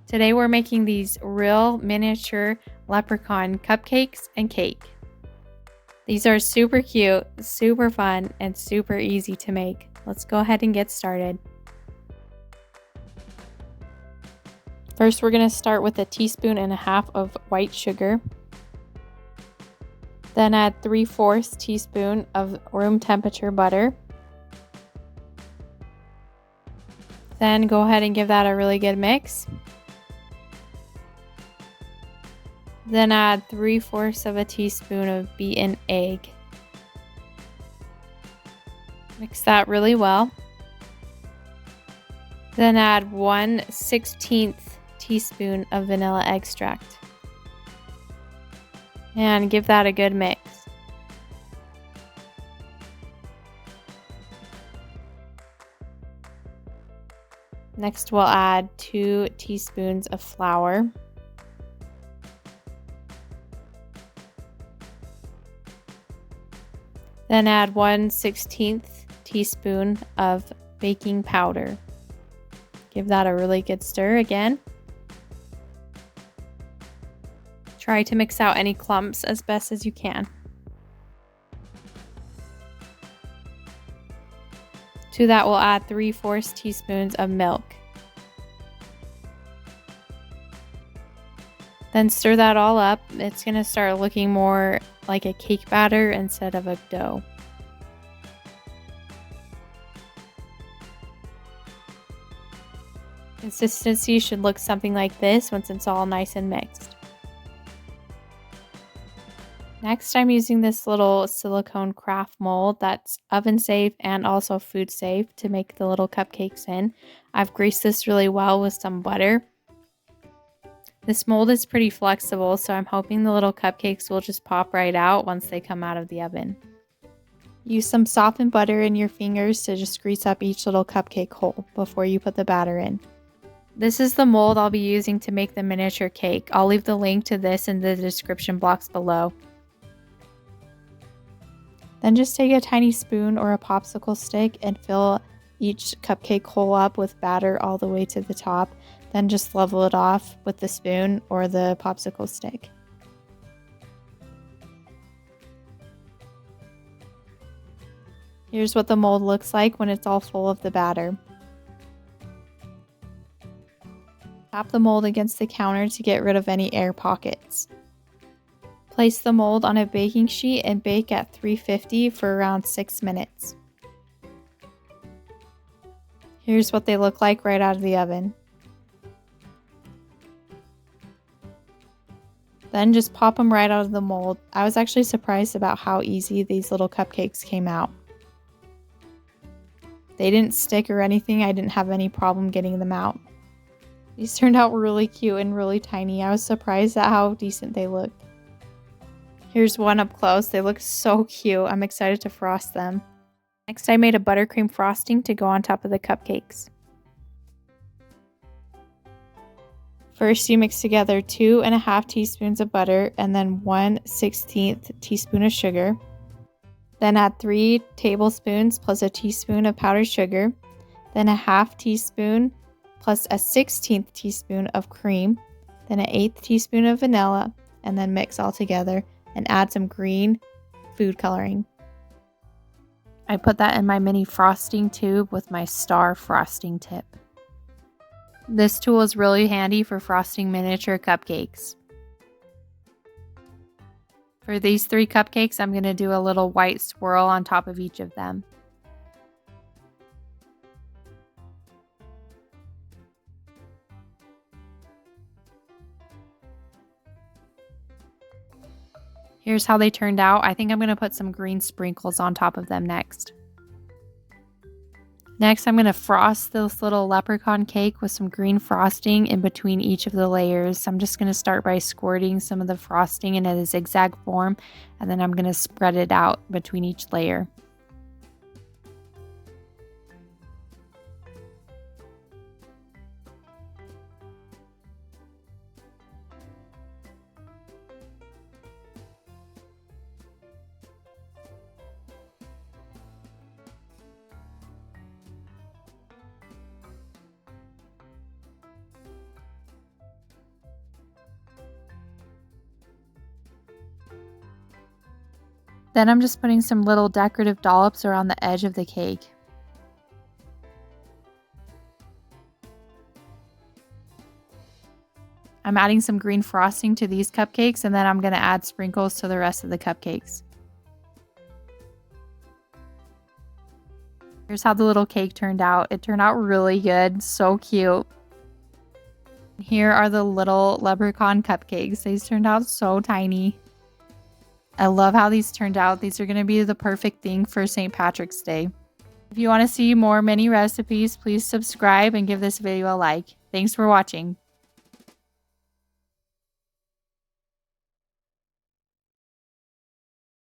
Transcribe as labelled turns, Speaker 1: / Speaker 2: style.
Speaker 1: Today we're making these real miniature leprechaun cupcakes and cake. These are super cute, super fun, and super easy to make. Let's go ahead and get started. First, we're going to start with 1.5 teaspoons of white sugar. Then add 3/4 teaspoon of room temperature butter. Then go ahead and give that a really good mix. Then add 3/4 teaspoon of beaten egg. Mix that really well. Then add 1/16 teaspoon of vanilla extract. And give that a good mix. Next, we'll add 2 teaspoons of flour. Then add 1/16 teaspoon of baking powder. Give that a really good stir again. Try to mix out any clumps as best as you can. To that, we'll add 3/4 teaspoons of milk. Then stir that all up. It's going to start looking more like a cake batter instead of a dough. Consistency should look something like this once it's all nice and mixed. Next, I'm using this little silicone craft mold that's oven safe and also food safe to make the little cupcakes in. I've greased this really well with some butter. This mold is pretty flexible, so I'm hoping the little cupcakes will just pop right out once they come out of the oven. Use some softened butter in your fingers to just grease up each little cupcake hole before you put the batter in. This is the mold I'll be using to make the miniature cake. I'll leave the link to this in the description box below. Then just take a tiny spoon or a popsicle stick and fill each cupcake hole up with batter all the way to the top. Then just level it off with the spoon or the popsicle stick. Here's what the mold looks like when it's all full of the batter. Tap the mold against the counter to get rid of any air pockets. Place the mold on a baking sheet and bake at 350 for around 6 minutes. Here's what they look like right out of the oven. Then just pop them right out of the mold. I was actually surprised about how easy these little cupcakes came out. They didn't stick or anything. I didn't have any problem getting them out. These turned out really cute and really tiny. I was surprised at how decent they looked. Here's one up close. They look so cute. I'm excited to frost them. Next, I made a buttercream frosting to go on top of the cupcakes. First, you mix together 2.5 teaspoons of butter and then 1/16 teaspoon of sugar. Then add 3 tablespoons plus a teaspoon of powdered sugar. Then 1/2 teaspoon plus a 1/16 teaspoon of cream. Then 1/8 teaspoon of vanilla, and then mix all together and add some green food coloring. I put that in my mini frosting tube with my star frosting tip. This tool is really handy for frosting miniature cupcakes. For these 3 cupcakes, I'm going to do a little white swirl on top of each of them. Here's how they turned out. I think I'm going to put some green sprinkles on top of them next. Next, I'm going to frost this little leprechaun cake with some green frosting in between each of the layers. I'm just going to start by squirting some of the frosting in a zigzag form, and then I'm going to spread it out between each layer. Then I'm just putting some little decorative dollops around the edge of the cake. I'm adding some green frosting to these cupcakes, and then I'm going to add sprinkles to the rest of the cupcakes. Here's how the little cake turned out. It turned out really good. So cute. Here are the little leprechaun cupcakes. These turned out so tiny. I love how these turned out. These are going to be the perfect thing for St. Patrick's Day. If you want to see more mini recipes, please subscribe and give this video a like. Thanks for watching.